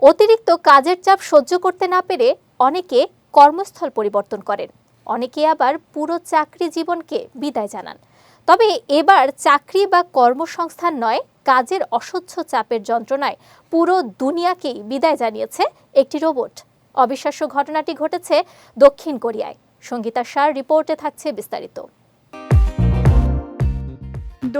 অতিরিক্ত কাজের চাপ সহ্য করতে না পেরে অনেকে কর্মস্থল পরিবর্তন করেন, অনেকে আবার পুরো চাকরি জীবনকে বিদায় জানান। তবে এবার চাকরি বা কর্মসংস্থান নয়, কাজের অসহ্য চাপের যন্ত্রণায় পুরো দুনিয়াকেই বিদায় জানিয়েছে একটি রোবট। অবিশ্বাস্য ঘটনাটি ঘটেছে দক্ষিণ কোরিয়ায়। সঙ্গীতা শাহর রিপোর্টে থাকছে বিস্তারিত।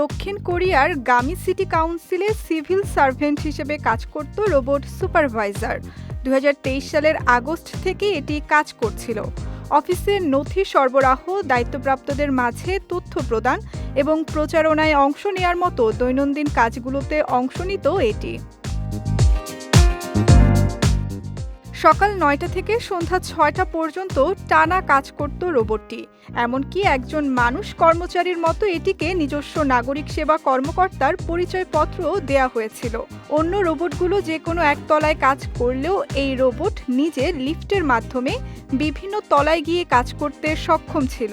দক্ষিণ কোরিয়ার গামি সিটি কাউন্সিলে সিভিল সার্ভেন্ট হিসেবে কাজ করত রোবট সুপারভাইজার। 2023 সালের আগস্ট থেকে এটি কাজ করছিল। অফিসের নথি সরবরাহ, দায়িত্বপ্রাপ্তদের মাঝে তথ্য প্রদান এবং প্রচারণায় অংশ নেওয়ার মতো দৈনন্দিন কাজগুলোতে অংশ নিত এটি। সকাল 9টা থেকে সন্ধ্যা 6টা পর্যন্ত টানা কাজ করত রোবটটি। এমনকি একজন মানুষ কর্মচারীর মতো এটিকে নিজস্ব নাগরিক সেবা কর্মকর্তার পরিচয়পত্র দেয়া হয়েছিল। অন্য রোবটগুলো যে কোনো এক তলায় কাজ করলেও এই রোবট নিজে লিফটের মাধ্যমে বিভিন্ন তলায় গিয়ে কাজ করতে সক্ষম ছিল।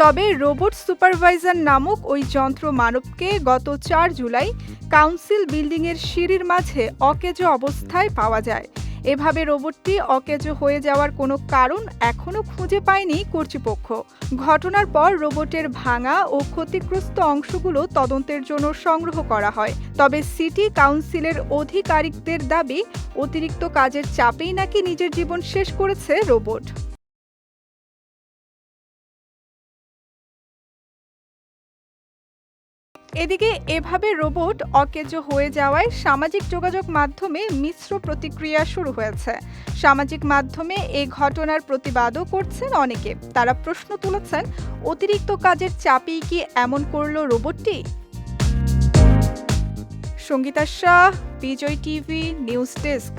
তবে রোবট সুপারভাইজার নামক ওই যন্ত্র মানবকে গত 4 জুলাই কাউন্সিল বিল্ডিংয়ের সিঁড়ির মাঝে অকেজো অবস্থায় পাওয়া যায়। এভাবে রোবটটি অকেজো হয়ে যাওয়ার কোনো কারণ এখনও খুঁজে পায়নি কর্তৃপক্ষ। ঘটনার পর রোবটের ভাঙা ও ক্ষতিগ্রস্ত অংশগুলো তদন্তের জন্য সংগ্রহ করা হয়। তবে সিটি কাউন্সিলের আধিকারিকদের দাবি, অতিরিক্ত কাজের চাপেই নাকি নিজের জীবন শেষ করেছে রোবট। এদিকে এভাবে রোবট অকেজো হয়ে যাওয়ায় সামাজিক যোগাযোগ মাধ্যমে মিশ্র প্রতিক্রিয়া শুরু হয়েছে। সামাজিক মাধ্যমে এই ঘটনার প্রতিবাদও করছেন অনেকে। তারা প্রশ্ন তুলেছেন, অতিরিক্ত কাজের চাপেই কি এমন করলো রোবটটি? সঙ্গীতা শাহ, বিজয় টিভি নিউজ ডেস্ক।